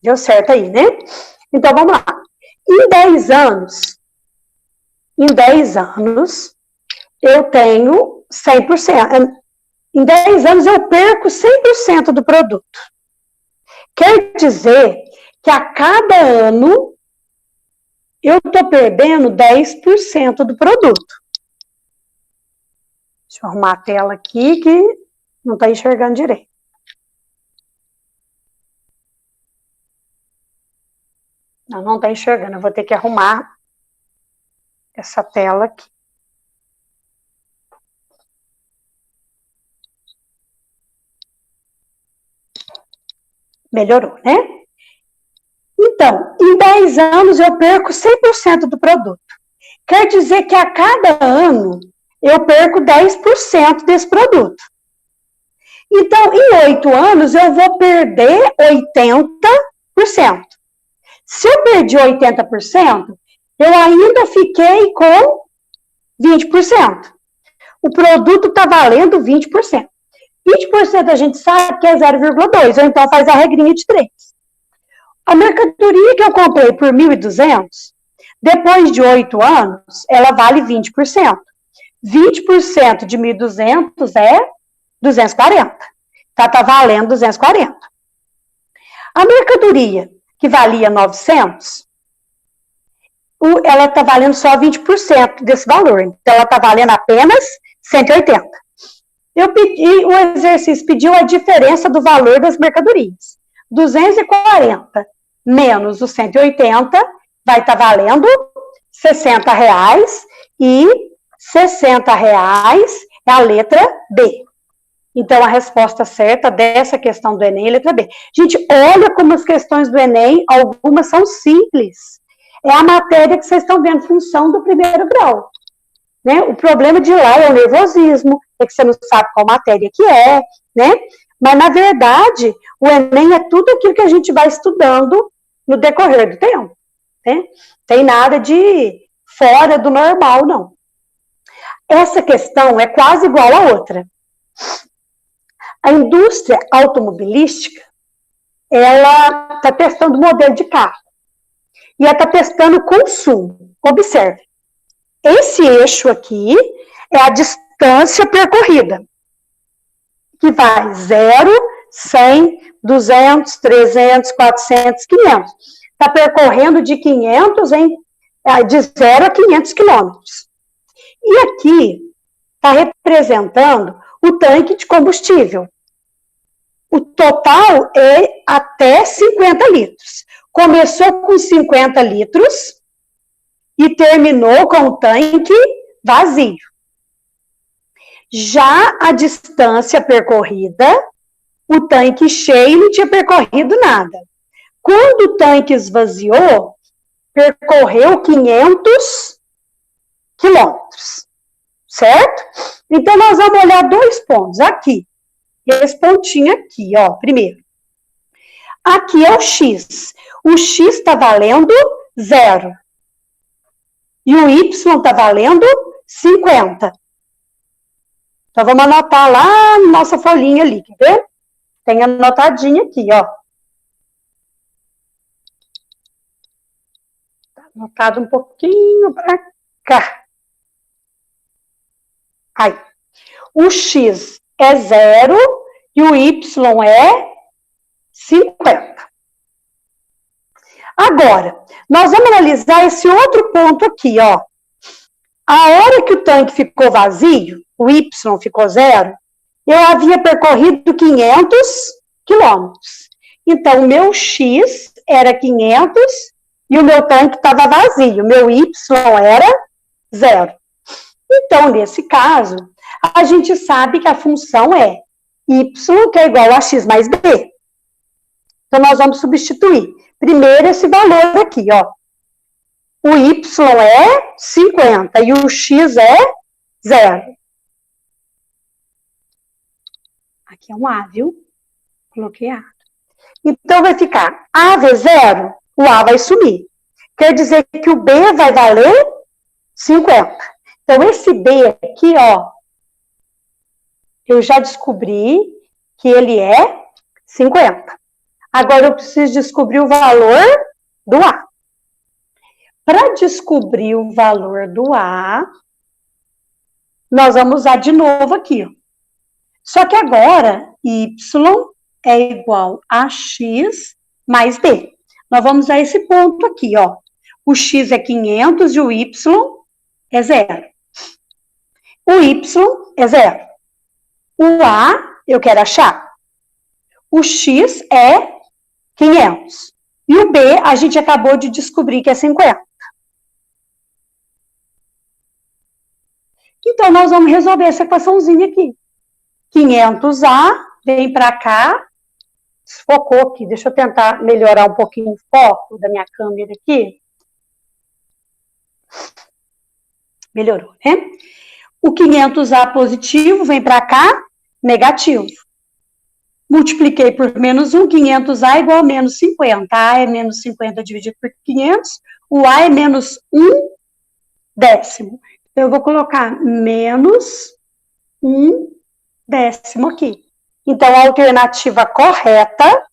Deu certo aí, né? Então, vamos lá. Em 10 anos, eu tenho 100%. Em 10 anos, eu perco 100% do produto. Quer dizer que a cada ano, eu estou perdendo 10% do produto. Deixa eu arrumar a tela aqui, que não está enxergando direito. Não está enxergando. Eu vou ter que arrumar essa tela aqui. Melhorou, né? Então, em 10 anos eu perco 100% do produto. Quer dizer que a cada ano eu perco 10% desse produto. Então, em 8 anos eu vou perder 80%. Se eu perdi 80%, eu ainda fiquei com 20%. O produto está valendo 20%. 20% a gente sabe que é 0,2, ou então faz a regrinha de 3. A mercadoria que eu comprei por 1.200, depois de 8 anos, ela vale 20%. 20% de 1.200 é 240. Tá valendo 240. A mercadoria que valia 900, ela está valendo só 20% desse valor. Então, ela está valendo apenas 180. O exercício pediu a diferença do valor das mercadorias. 240 menos os 180 vai estar valendo R$60, e R$60 é a letra B. Então, a resposta certa dessa questão do Enem é a letra B. Gente, olha como as questões do Enem, algumas são simples. É a matéria que vocês estão vendo, função do primeiro grau. Né? O problema de lá é o nervosismo, é que você não sabe qual matéria que é, né? Mas, na verdade, o Enem é tudo aquilo que a gente vai estudando no decorrer do tempo. Né? Tem nada de fora do normal, não. Essa questão é quase igual a outra. A indústria automobilística, ela está testando modelo de carro. E ela está testando consumo. Observe. Esse eixo aqui é a distância percorrida, que vai 0, 100, 200, 300, 400, 500. Está percorrendo de 500 de 0 a 500 quilômetros. E aqui está representando o tanque de combustível. O total é até 50 litros. Começou com 50 litros e terminou com o tanque vazio. Já a distância percorrida, o tanque cheio não tinha percorrido nada. Quando o tanque esvaziou, percorreu 500 quilômetros, certo? Então, nós vamos olhar 2 pontos aqui. Esse pontinho aqui, ó, primeiro. Aqui é o X. O X está valendo 0. E o Y está valendo 50. Então, vamos anotar lá na nossa folhinha ali, quer ver? Tem anotadinho aqui, ó. Tá anotado um pouquinho para cá. Aí. O X é 0 e o Y é 50. Agora, nós vamos analisar esse outro ponto aqui, ó. A hora que o tanque ficou vazio, o Y ficou 0, eu havia percorrido 500 quilômetros. Então, o meu X era 500 e o meu tanque estava vazio. O meu Y era 0. Então, nesse caso, a gente sabe que a função é Y, que é igual a X mais B. Então, nós vamos substituir. Primeiro, esse valor aqui, ó. O Y é 50 e o X é 0. Aqui é um A, viu? Coloquei A. Então, vai ficar A vezes 0, o A vai sumir. Quer dizer que o B vai valer 50. Então, esse B aqui, ó, eu já descobri que ele é 50. Agora eu preciso descobrir o valor do A. Para descobrir o valor do A, nós vamos usar de novo aqui, ó. Só que agora, Y é igual a X mais B. Nós vamos usar esse ponto aqui, ó. O X é 500 e o Y é 0. O Y é 0. O A, eu quero achar. O X é 500. E o B, a gente acabou de descobrir que é 50. Então, nós vamos resolver essa equaçãozinha aqui. 500A, vem para cá, desfocou aqui. Deixa eu tentar melhorar um pouquinho o foco da minha câmera aqui. Melhorou, né? O 500A positivo vem para cá, negativo. Multipliquei por menos 1, 500A igual a menos 50. A é menos 50 dividido por 500, o A é menos 1 décimo. Então, eu vou colocar menos 1 décimo aqui. Então, a alternativa correta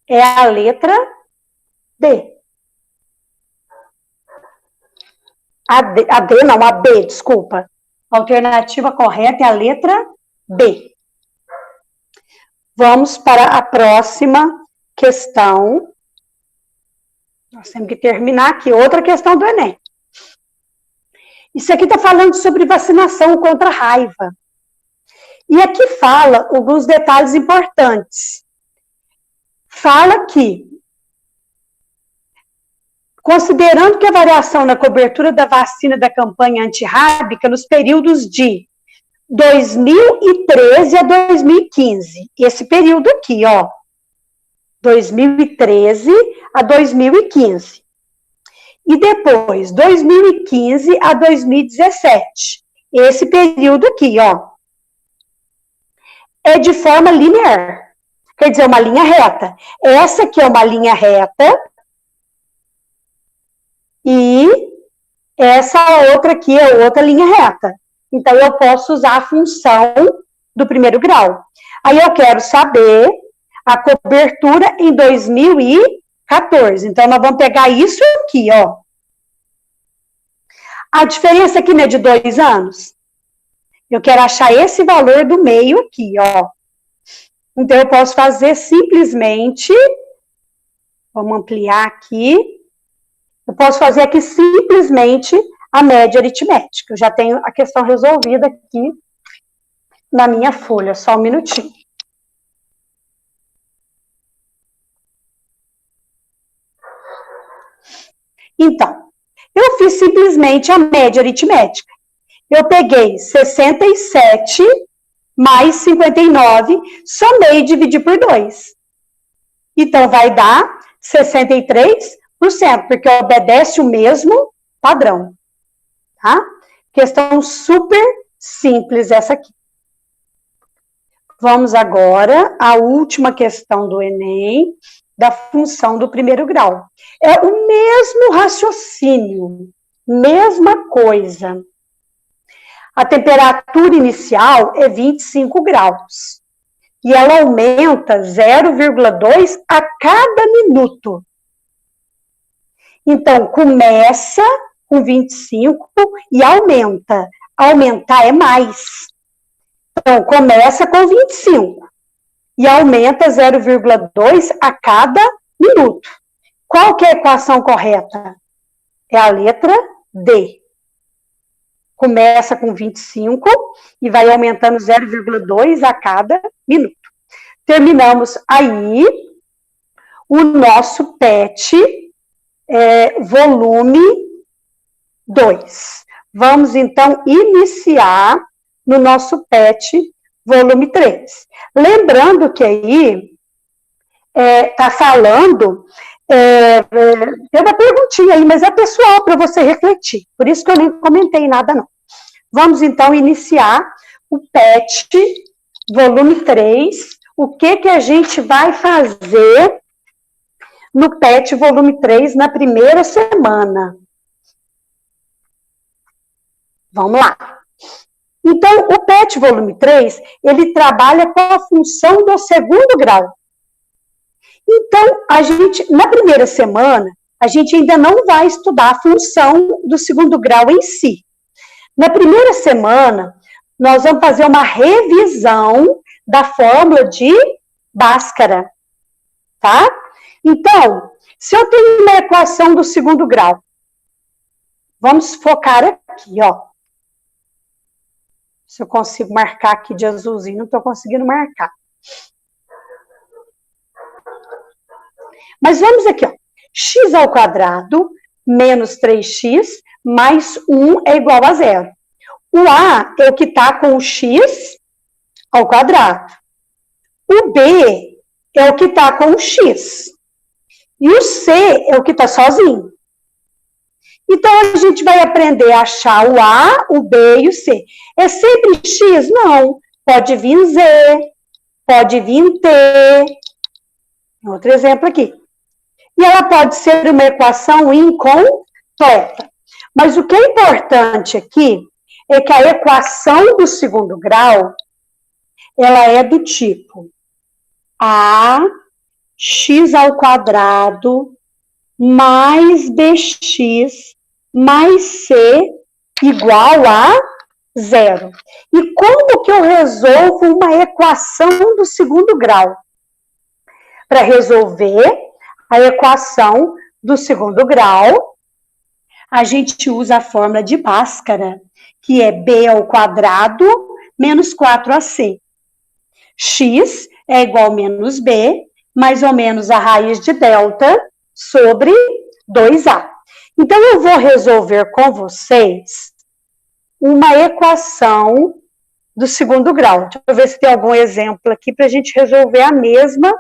é a letra D. A B, desculpa. A alternativa correta é a letra B. Vamos para a próxima questão. Nós temos que terminar aqui. Outra questão do Enem. Isso aqui está falando sobre vacinação contra a raiva. E aqui fala alguns detalhes importantes. Fala que, considerando que a variação na cobertura da vacina da campanha antirrábica nos períodos de 2013 a 2015, esse período aqui, ó, 2013 a 2015, e depois 2015 a 2017, esse período aqui, ó, é de forma linear, quer dizer, uma linha reta. Essa aqui é uma linha reta, e essa outra aqui é outra linha reta. Então, eu posso usar a função do primeiro grau. Aí, eu quero saber a cobertura em 2014. Então, nós vamos pegar isso aqui, ó. A diferença aqui não é de 2 anos? Eu quero achar esse valor do meio aqui, ó. Então, eu posso fazer simplesmente... Vamos ampliar aqui. Eu posso fazer aqui simplesmente a média aritmética. Eu já tenho a questão resolvida aqui na minha folha. Só um minutinho. Então, eu fiz simplesmente a média aritmética. Eu peguei 67 mais 59, somei e dividi por 2. Então, vai dar 63%, porque obedece o mesmo padrão. Tá? Questão super simples essa aqui. Vamos agora à última questão do Enem, da função do primeiro grau. É o mesmo raciocínio, mesma coisa. A temperatura inicial é 25 graus. E ela aumenta 0,2 a cada minuto. Então, começa com 25 e aumenta. Aumentar é mais. Então, começa com 25 e aumenta 0,2 a cada minuto. Qual que é a equação correta? É a letra D. Começa com 25 e vai aumentando 0,2 a cada minuto. Terminamos aí o nosso PET volume 2. Vamos, então, iniciar no nosso PET volume 3. Lembrando que aí está falando... tem uma perguntinha aí, mas é pessoal para você refletir. Por isso que eu nem comentei nada, não. Vamos, então, iniciar o PET volume 3. O que a gente vai fazer no PET volume 3 na primeira semana? Vamos lá. Então, o PET volume 3, ele trabalha com a função do segundo grau. Então, na primeira semana, a gente ainda não vai estudar a função do segundo grau em si. Na primeira semana, nós vamos fazer uma revisão da fórmula de Bhaskara, tá? Então, se eu tenho uma equação do segundo grau, vamos focar aqui, ó. Se eu consigo marcar aqui de azulzinho, não estou conseguindo marcar. Mas vamos aqui, ó. X ao quadrado menos 3x mais 1 é igual a 0. O A é o que está com o x ao quadrado. O B é o que está com o x. E o C é o que está sozinho. Então, a gente vai aprender a achar o A, o B e o C. É sempre X? Não. Pode vir Z, pode vir T. Outro exemplo aqui. E ela pode ser uma equação incompleta. Mas o que é importante aqui é que a equação do segundo grau, ela é do tipo ax ao quadrado mais bx mais c igual a 0. E como que eu resolvo uma equação do segundo grau? Para resolver a equação do segundo grau, a gente usa a fórmula de Bhaskara, que é b ao quadrado menos 4ac. X é igual a menos b, mais ou menos a raiz de delta sobre 2a. Então, eu vou resolver com vocês uma equação do segundo grau. Deixa eu ver se tem algum exemplo aqui para a gente resolver a mesma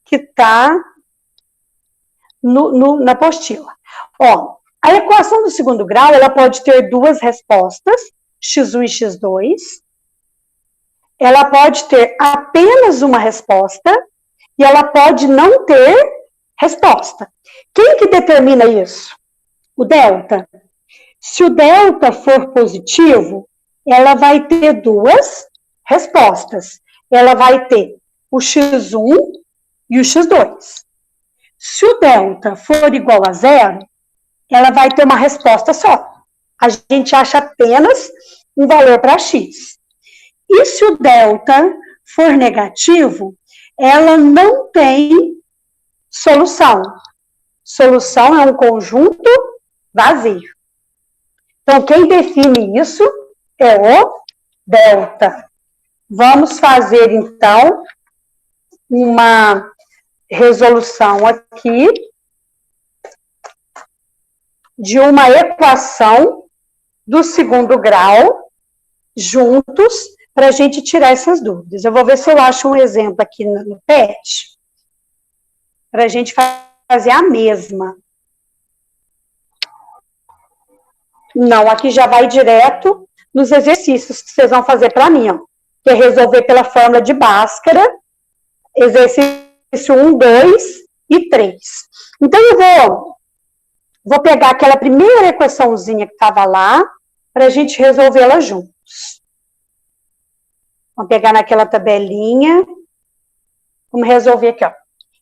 que está na apostila. Ó, a equação do segundo grau, ela pode ter duas respostas, x1 e x2. Ela pode ter apenas uma resposta e ela pode não ter resposta. Quem que determina isso? O delta. Se o delta for positivo, ela vai ter duas respostas. Ela vai ter o x1 e o x2. Se o delta for igual a 0, ela vai ter uma resposta só. A gente acha apenas um valor para x. E se o delta for negativo, ela não tem solução. Solução é um conjunto vazio. Então, quem define isso é o delta. Vamos fazer, então, uma resolução aqui de uma equação do segundo grau juntos para a gente tirar essas dúvidas. Eu vou ver se eu acho um exemplo aqui no PET para a gente fazer a mesma. Não, aqui já vai direto nos exercícios que vocês vão fazer para mim, ó, que é resolver pela fórmula de Bhaskara, exercício 1, 2 e 3. Então, eu vou pegar aquela primeira equaçãozinha que estava lá, para a gente resolvê-la juntos. Vamos pegar naquela tabelinha, vamos resolver aqui, ó.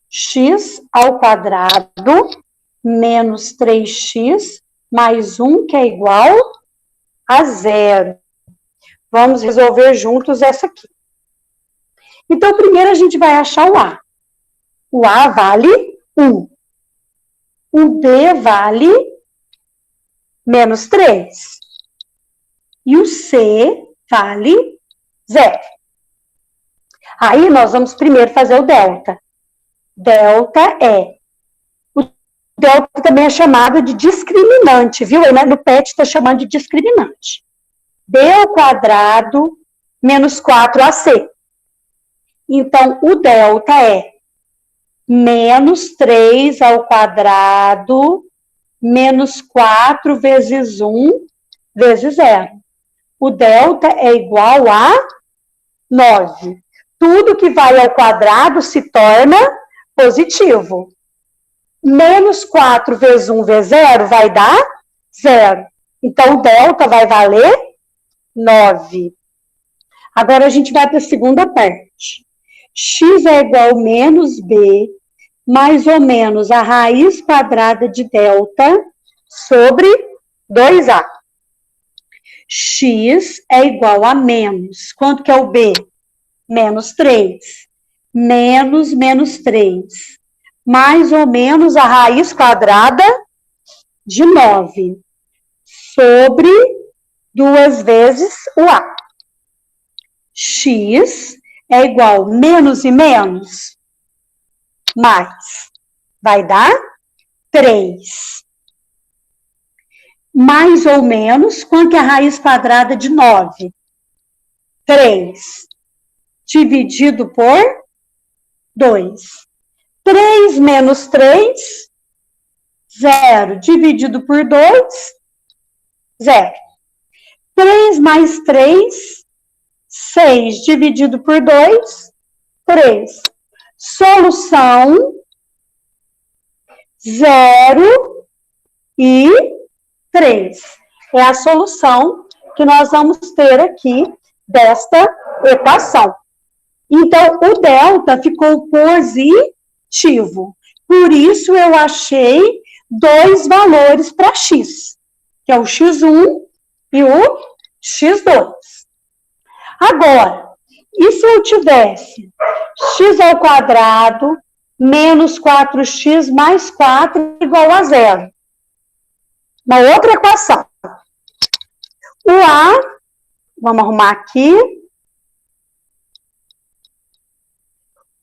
X ao quadrado menos 3x mais 1, que é igual a 0. Vamos resolver juntos essa aqui. Então, primeiro a gente vai achar o A. O A vale 1. O B vale menos 3. E o C vale 0. Aí, nós vamos primeiro fazer o delta. Delta o delta também é chamado de discriminante, viu? Aí, no PET está chamando de discriminante. B ao quadrado menos 4ac. Então, o delta é menos 3 ao quadrado menos 4 vezes 1 vezes 0. O delta é igual a 9. Tudo que vai ao quadrado se torna positivo. Menos 4 vezes 1 vezes 0 vai dar 0. Então, o delta vai valer 9. Agora, a gente vai para a segunda parte. X é igual a menos B mais ou menos a raiz quadrada de delta sobre 2A. X é igual a menos. Quanto que é o B? Menos 3. Menos 3. Mais ou menos a raiz quadrada de 9. Sobre 2 vezes o A. X é igual a menos e menos. Mais. Vai dar 3. Mais ou menos, quanto é a raiz quadrada de 9? 3. Dividido por 2. 3 menos 3, 0. Dividido por 2, 0. 3 mais 3, 6. Dividido por 2, 3. Solução, 0 e 3. É a solução que nós vamos ter aqui desta equação. Então, o delta ficou positivo. Por isso, eu achei 2 valores para x, que é o x1 e o x2. Agora, e se eu tivesse x ao quadrado menos 4x mais 4 igual a 0? Uma outra equação. O A, vamos arrumar aqui.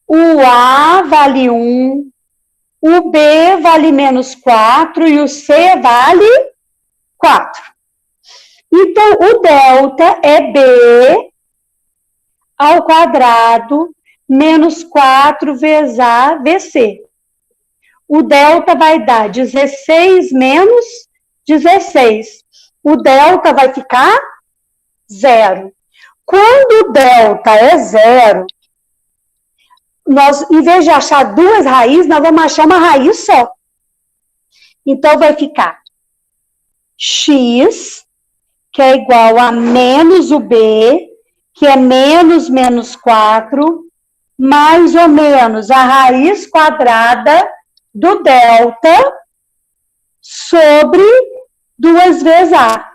O A vale 1, o B vale menos 4 e o C vale 4. Então, o delta é B ao quadrado menos 4 vezes A vezes C. O delta vai dar 16 menos 16. O delta vai ficar 0. Quando o delta é 0, nós, em vez de achar 2 raízes, nós vamos achar uma raiz só. Então, vai ficar x, que é igual a menos o b, que é menos 4, mais ou menos a raiz quadrada do delta sobre 2 vezes a.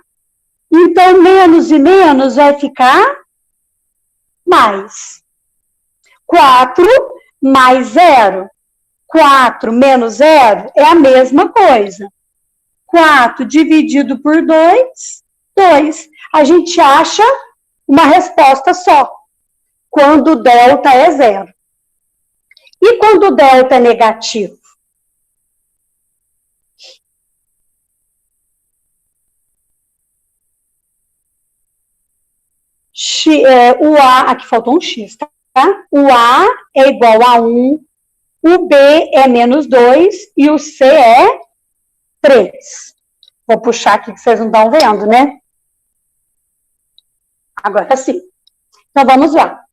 Então, menos e menos vai ficar mais. 4 mais 0. 4 menos 0 é a mesma coisa. 4 dividido por 2, 2. A gente acha uma resposta só, quando o delta é 0. E quando o delta é negativo? O A, aqui faltou um x, tá? O A é igual a 1, o B é menos 2 e o C é 3. Vou puxar aqui que vocês não estão vendo, né? Agora sim. Então, vamos lá.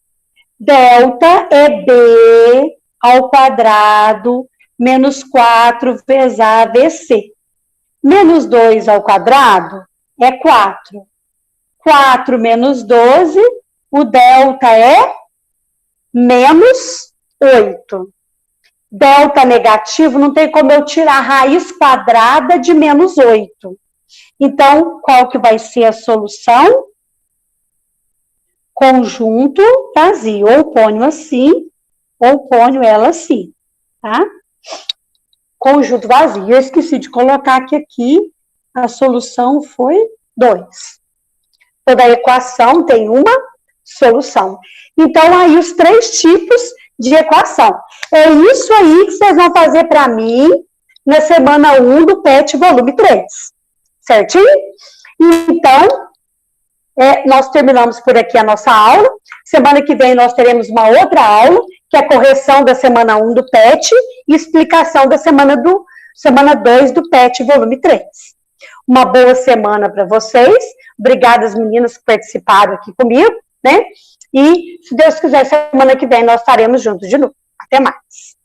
Delta é B ao quadrado menos 4 vezes A vezes C. Menos 2 ao quadrado é 4. 4 menos 12, o delta é menos 8. Delta negativo, não tem como eu tirar a raiz quadrada de menos 8. Então, qual que vai ser a solução? Conjunto vazio. Ou ponho assim, ou ponho ela assim, tá? Conjunto vazio. Eu esqueci de colocar que aqui a solução foi 2. Toda equação tem uma solução. Então, aí os 3 tipos de equação. É isso aí que vocês vão fazer para mim na semana 1 do PET volume 3. Certinho? Então, nós terminamos por aqui a nossa aula. Semana que vem nós teremos uma outra aula, que é a correção da semana 1 do PET e explicação da semana 2 do PET volume 3. Uma boa semana para vocês. Obrigada às meninas que participaram aqui comigo, né? E, se Deus quiser, semana que vem nós estaremos juntos de novo. Até mais.